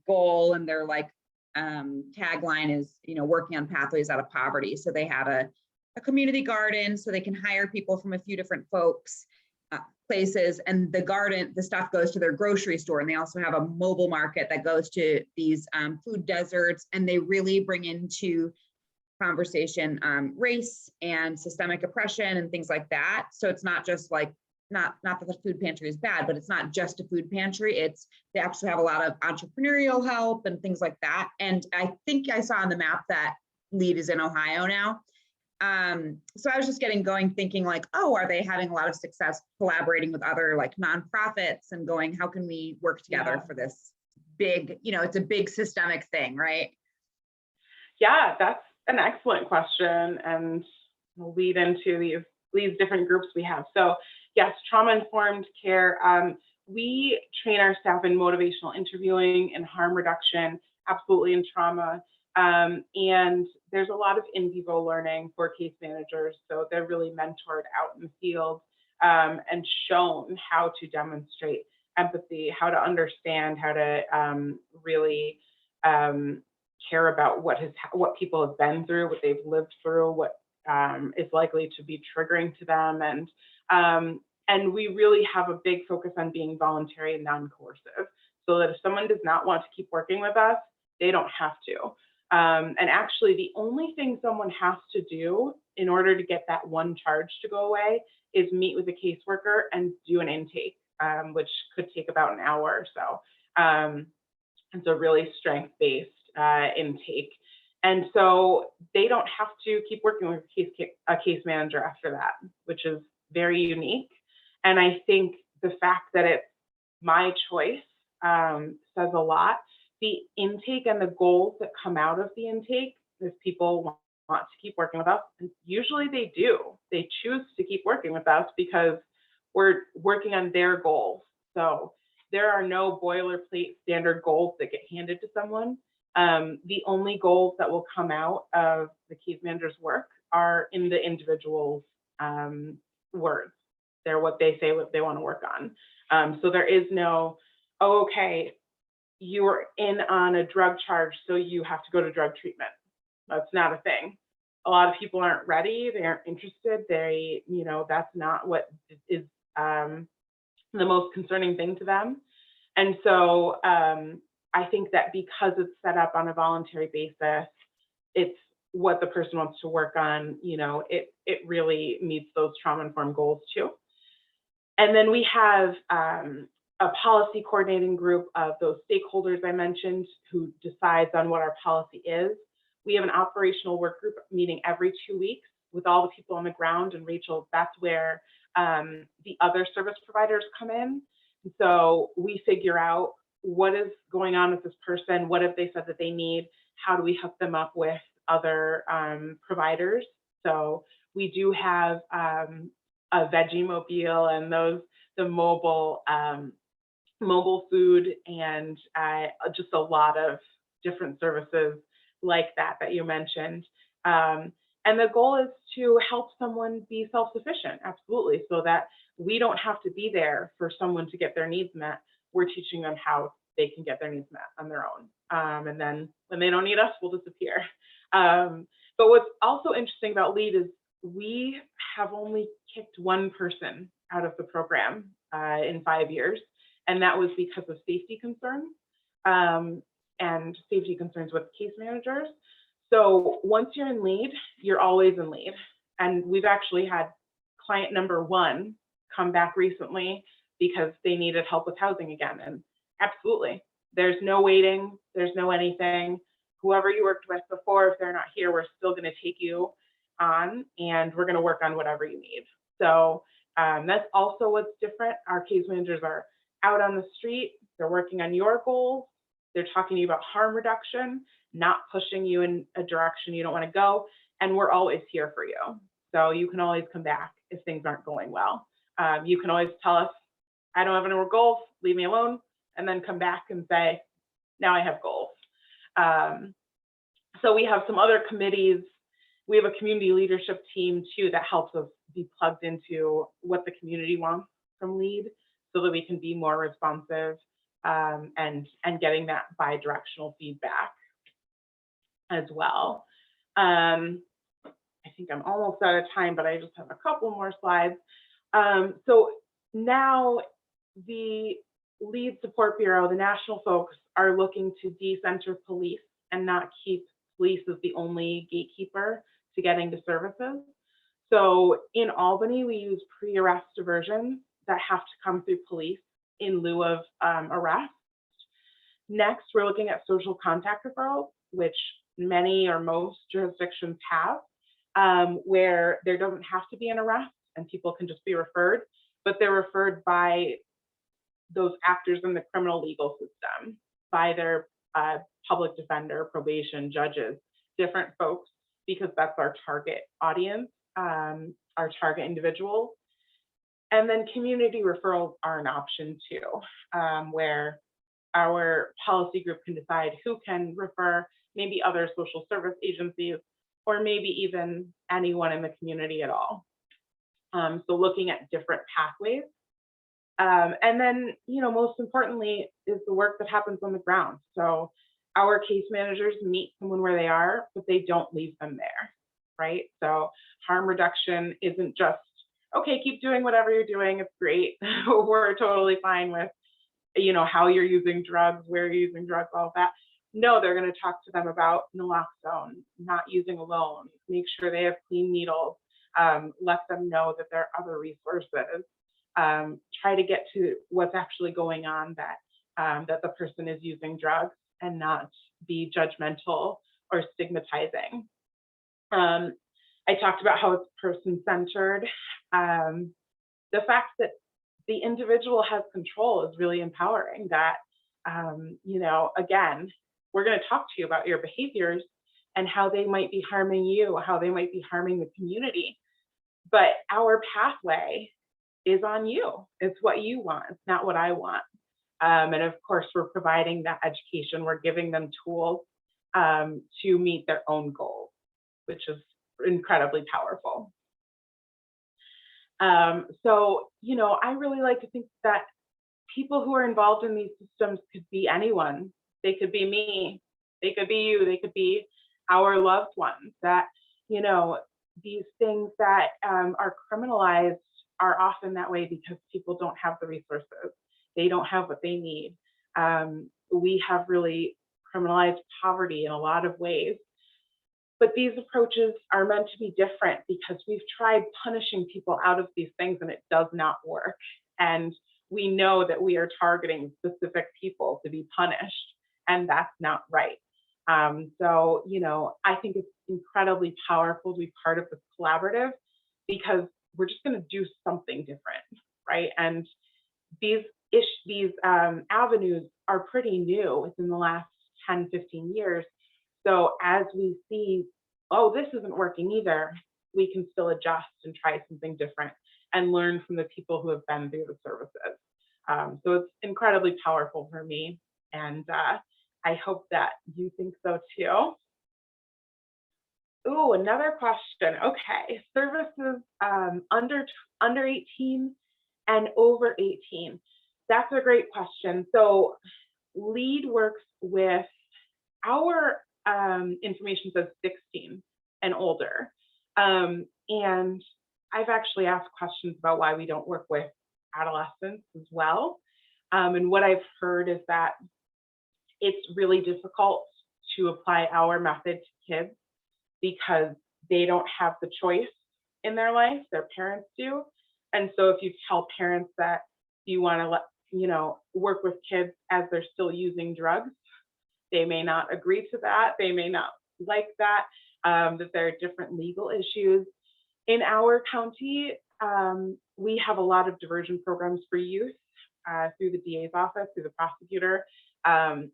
[SPEAKER 2] goal and their like tagline is, working on pathways out of poverty. So they have a community garden, so they can hire people from a few different places, and the stuff goes to their grocery store. And they also have a mobile market that goes to these food deserts, and they really bring into conversation race and systemic oppression and things like that. So it's not just like not that the food pantry is bad, but it's not just a food pantry. They actually have a lot of entrepreneurial help and things like that. And I think I saw on the map that LEAD is in Ohio now. So I was just getting going thinking like, oh, are they having a lot of success collaborating with other like nonprofits and going, how can we work together for this big, it's a big systemic thing, right?
[SPEAKER 1] Yeah, that's an excellent question, and we'll lead into these different groups we have. So yes, trauma-informed care. We train our staff in motivational interviewing and harm reduction, absolutely in trauma. And there's a lot of in vivo learning for case managers. So they're really mentored out in the field and shown how to demonstrate empathy, how to understand, how to really care about what people have been through, what they've lived through, what is likely to be triggering to them. And we really have a big focus on being voluntary and non-coercive, so that if someone does not want to keep working with us, they don't have to. And actually, the only thing someone has to do in order to get that one charge to go away is meet with a caseworker and do an intake, which could take about an hour or so. It's a really strength-based intake. And so they don't have to keep working with a case manager after that, which is very unique. And I think the fact that it's my choice says a lot. The intake and the goals that come out of the intake, if people want to keep working with us, and usually they do. They choose to keep working with us because we're working on their goals. So there are no boilerplate standard goals that get handed to someone. The only goals that will come out of the case manager's work are in the individual's words. They're what they say, what they want to work on. So there is no, oh, okay, you were in on a drug charge, so you have to go to drug treatment. That's not a thing. A lot of people aren't ready. They aren't interested. That's not what is the most concerning thing to them. And so I think that because it's set up on a voluntary basis, it's what the person wants to work on. It really meets those trauma-informed goals too. And then we have a policy coordinating group of those stakeholders I mentioned who decides on what our policy is. We have an operational work group meeting every 2 weeks with all the people on the ground. And Rachel, that's where the other service providers come in. So we figure out what is going on with this person, what have they said that they need, how do we hook them up with other providers. So we do have a veggie mobile and the mobile food and just a lot of different services like that you mentioned. And the goal is to help someone be self-sufficient, absolutely, so that we don't have to be there for someone to get their needs met. We're teaching them how they can get their needs met on their own. And then when they don't need us, we'll disappear. But what's also interesting about LEAD is we have only kicked one person out of the program in 5 years. And that was because of safety concerns and safety concerns with case managers. So once you're in LEAD, you're always in LEAD. And we've actually had client number 1 come back recently because they needed help with housing again. And absolutely, there's no waiting, there's no anything. Whoever you worked with before, if they're not here, we're still going to take you on and we're going to work on whatever you need. So that's also what's different. Our case managers are out on the street, they're working on your goals, they're talking to you about harm reduction, not pushing you in a direction you don't want to go, and we're always here for you. So you can always come back if things aren't going well. You can always tell us, I don't have any more goals, leave me alone, and then come back and say, now I have goals. So we have some other committees. We have a community leadership team too that helps us be plugged into what the community wants from LEAD so that we can be more responsive and getting that bi-directional feedback as well. I think I'm almost out of time, but I just have a couple more slides. So now the LEAD Support Bureau, the national folks, are looking to decenter police and not keep police as the only gatekeeper to getting to services. So in Albany, we use pre-arrest diversion. that have to come through police in lieu of arrest. Next, we're looking at social contact referrals, which many or most jurisdictions have, where there doesn't have to be an arrest and people can just be referred, but they're referred by those actors in the criminal legal system, by their public defender, probation, judges, different folks, because that's our target audience, our target individuals. And then community referrals are an option too, where our policy group can decide who can refer, maybe other social service agencies, or maybe even anyone in the community at all. So looking at different pathways. And then, most importantly is the work that happens on the ground. So our case managers meet someone where they are, but they don't leave them there, right? So harm reduction isn't just, okay, keep doing whatever you're doing, it's great. We're totally fine with, how you're using drugs, where you're using drugs, all of that. No, they're going to talk to them about naloxone, not using alone, make sure they have clean needles, let them know that there are other resources, try to get to what's actually going on, that the person is using drugs, and not be judgmental or stigmatizing. I talked about how it's person-centered. The fact that the individual has control is really empowering. That, again, we're going to talk to you about your behaviors and how they might be harming you, how they might be harming the community. But our pathway is on you. It's what you want. It's not what I want. And of course, we're providing that education. We're giving them tools to meet their own goals, which is incredibly powerful. So, I really like to think that people who are involved in these systems could be anyone. They could be me, they could be you, they could be our loved ones. That, these things that are criminalized are often that way because people don't have the resources. They don't have what they need. We have really criminalized poverty in a lot of ways. But these approaches are meant to be different because we've tried punishing people out of these things and it does not work. And we know that we are targeting specific people to be punished, and that's not right. So, I think it's incredibly powerful to be part of this collaborative because we're just going to do something different, right? And these avenues are pretty new within the last 10, 15 years. So as we see, oh, this isn't working either, we can still adjust and try something different and learn from the people who have been through the services. So it's incredibly powerful for me. And I hope that you think so too. Oh, another question. Okay, services under 18 and over 18. That's a great question. So LEAD works with our information says 16 and older. And I've actually asked questions about why we don't work with adolescents as well. And what I've heard is that it's really difficult to apply our method to kids because they don't have the choice in their life, their parents do. And so if you tell parents that you want to work with kids as they're still using drugs, they may not agree to that. They may not like that, that there are different legal issues. In our county, we have a lot of diversion programs for youth through the DA's office, through the prosecutor,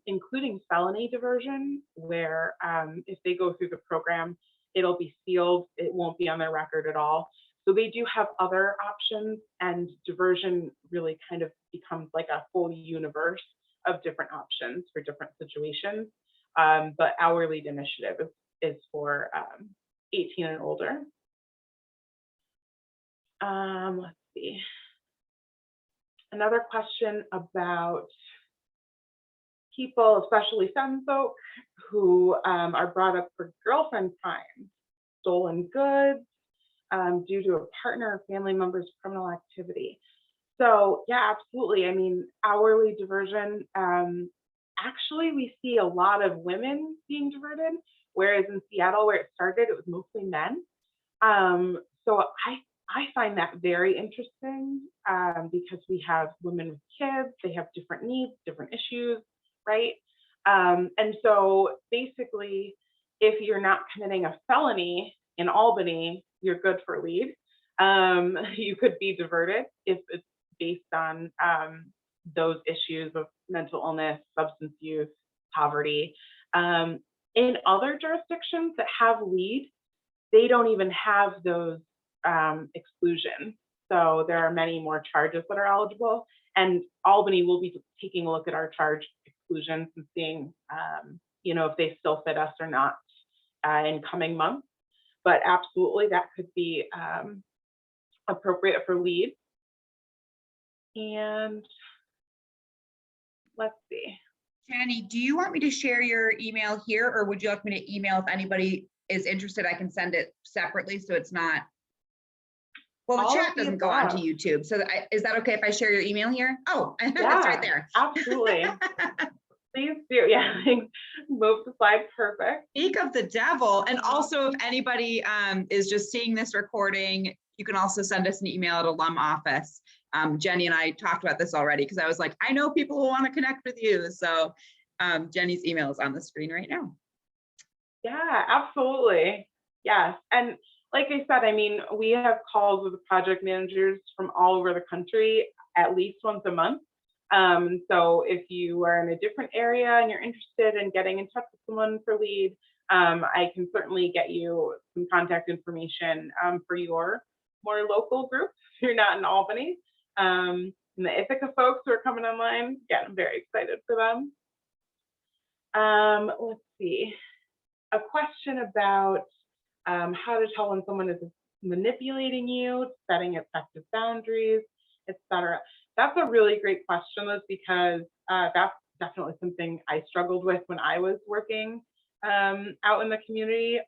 [SPEAKER 1] including felony diversion, where if they go through the program, it'll be sealed. It won't be on their record at all. So they do have other options, and diversion really kind of becomes like a whole universe of different options for different situations. But our LEAD initiative is for 18 and older. Let's see. Another question about people, especially femme folk, who are brought up for girlfriend crimes, stolen goods, due to a partner or family member's criminal activity. So yeah, absolutely. I mean, hourly diversion, actually we see a lot of women being diverted, whereas in Seattle where it started, it was mostly men. So I find that very interesting because we have women with kids, they have different needs, different issues, right? And so basically, if you're not committing a felony in Albany, you're good for LEAD. You could be diverted if it's based on those issues of mental illness, substance use, poverty. In other jurisdictions that have LEAD, they don't even have those exclusions. So there are many more charges that are eligible. And Albany will be taking a look at our charge exclusions and seeing, if they still fit us or not in coming months. But absolutely, that could be appropriate for LEAD. And let's see.
[SPEAKER 2] Jenny, do you want me to share your email here, or would you like me to email if anybody is interested? I can send it separately so it's not. Well, the chat doesn't go onto YouTube. So is that okay if I share your email here? Oh, yeah, it's right there.
[SPEAKER 1] Absolutely. Please do. Yeah, move the slide. Perfect.
[SPEAKER 2] Speak of the devil. And also, if anybody is just seeing this recording, you can also send us an email at alum office. Jenny and I talked about this already because I was like, I know people who want to connect with you. So Jenny's email is on the screen right now.
[SPEAKER 1] Yeah, absolutely. Yes. And like I said, I mean, we have calls with the project managers from all over the country at least once a month. So if you are in a different area and you're interested in getting in touch with someone for LEAD, I can certainly get you some contact information for your more local group if you're not in Albany. And the Ithaca folks who are coming online, yeah, I'm very excited for them. Let's see. A question about how to tell when someone is manipulating you, setting effective boundaries, etc. That's a really great question, Liz, because that's definitely something I struggled with when I was working out in the community.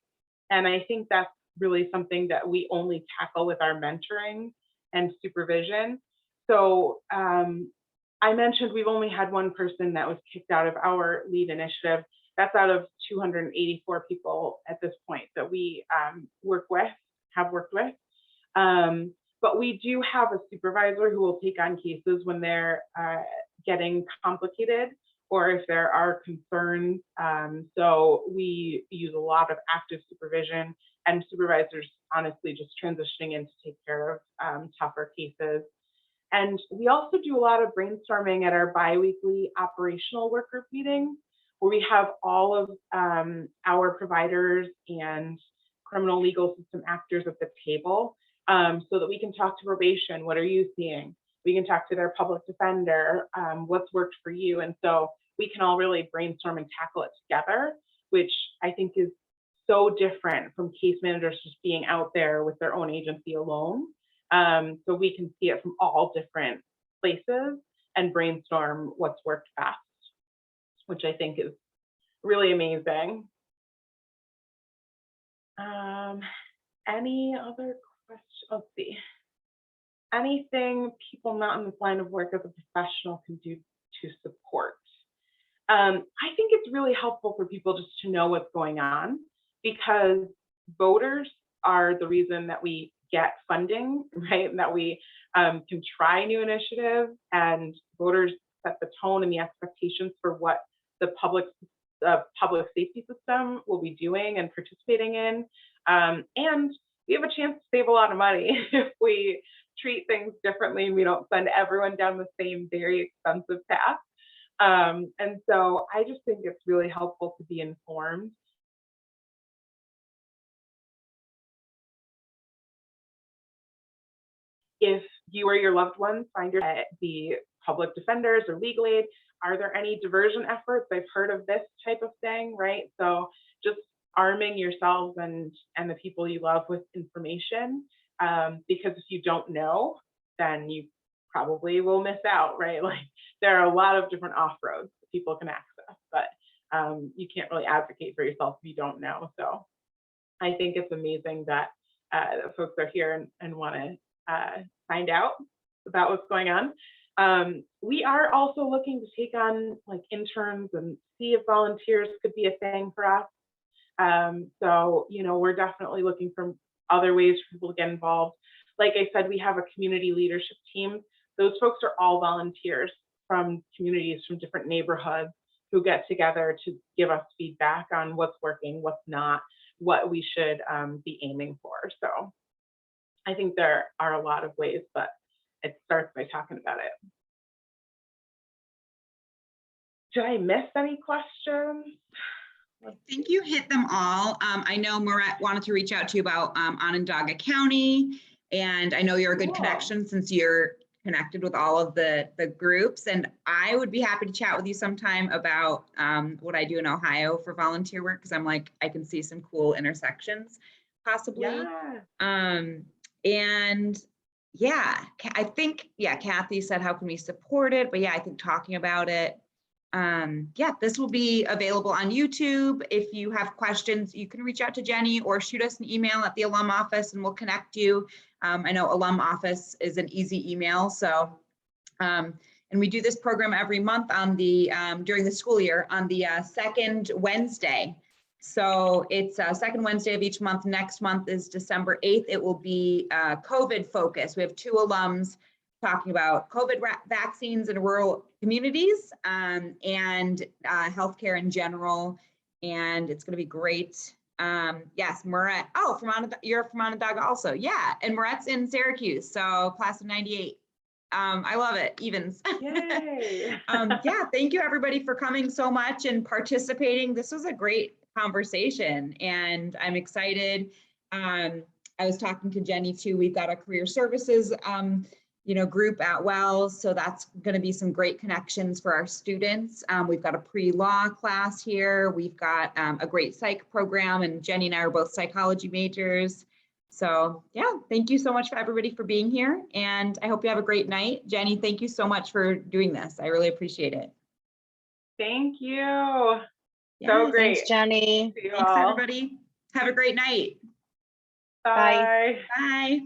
[SPEAKER 1] And I think that's really something that we only tackle with our mentoring and supervision. So I mentioned we've only had one person that was kicked out of our LEAD initiative. That's out of 284 people at this point that we have worked with. But we do have a supervisor who will take on cases when they're getting complicated or if there are concerns. So we use a lot of active supervision and supervisors honestly just transitioning in to take care of tougher cases. And we also do a lot of brainstorming at our biweekly operational work group meetings, where we have all of our providers and criminal legal system actors at the table so that we can talk to probation. What are you seeing? We can talk to their public defender. What's worked for you? And so we can all really brainstorm and tackle it together, which I think is so different from case managers just being out there with their own agency alone. So we can see it from all different places and brainstorm what's worked best, which I think is really amazing. Any other questions? Let's see. Anything people not in this line of work as a professional can do to support? I think it's really helpful for people just to know what's going on, because voters are the reason that we get funding, right? And that we can try new initiatives, and voters set the tone and the expectations for what the public safety system will be doing and participating in. And we have a chance to save a lot of money if we treat things differently and we don't send everyone down the same very expensive path. And so I just think it's really helpful to be informed. If you or your loved ones find your the public defenders or legal aid, are there any diversion efforts? I've heard of this type of thing, right? So just arming yourselves and the people you love with information, because if you don't know, then you probably will miss out, right? Like there are a lot of different off-roads that people can access, but you can't really advocate for yourself if you don't know. So I think it's amazing that folks are here and want to find out about what's going on. We are also looking to take on like interns and see if volunteers could be a thing for us. So, you know, we're definitely looking for other ways for people to get involved. like I said, we have a community leadership team. Those folks are all volunteers from communities from different neighborhoods who get together to give us feedback on what's working, what's not, what we should be aiming for. So I think there are a lot of ways, but it starts by talking about it. Did I miss any questions?
[SPEAKER 2] I think you hit them all. I know Moret wanted to reach out to you about Onondaga County, and I know you're a good connection since you're connected with all of the groups, and I would be happy to chat with you sometime about what I do in Ohio for volunteer work, because I'm like, I can see some cool intersections possibly.
[SPEAKER 1] Yeah.
[SPEAKER 2] And yeah, I think, yeah, Kathy said, how can we support it? But yeah, I think talking about it, yeah, this will be available on YouTube. If you have questions, you can reach out to Jenny or shoot us an email at the alum office and we'll connect you. I know alum office is an easy email. So, and we do this program every month on the, during the school year on the second Wednesday. So it's second Wednesday of each month. Next month is December 8th. It will be COVID focused. We have 2 alums talking about COVID vaccines in rural communities and healthcare in general. And it's going to be great. Yes, Moret. Oh, you're from Onondaga also. Yeah. And Moret's in Syracuse. So class of 98. I love it. Evens.
[SPEAKER 1] Yay.
[SPEAKER 2] Yeah. Thank you everybody for coming so much and participating. This was a great conversation and I'm excited. I was talking to Jenny too. We've got a career services group at Wells. So that's going to be some great connections for our students. We've got a pre-law class here. We've got a great psych program, and Jenny and I are both psychology majors. So yeah, thank you so much for everybody for being here. And I hope you have a great night. Jenny, thank you so much for doing this. I really appreciate it.
[SPEAKER 1] Thank you.
[SPEAKER 2] Yeah,
[SPEAKER 1] So great.
[SPEAKER 3] Thanks, Jenny.
[SPEAKER 2] Thanks, everybody. Have a great night.
[SPEAKER 1] Bye.
[SPEAKER 2] Bye.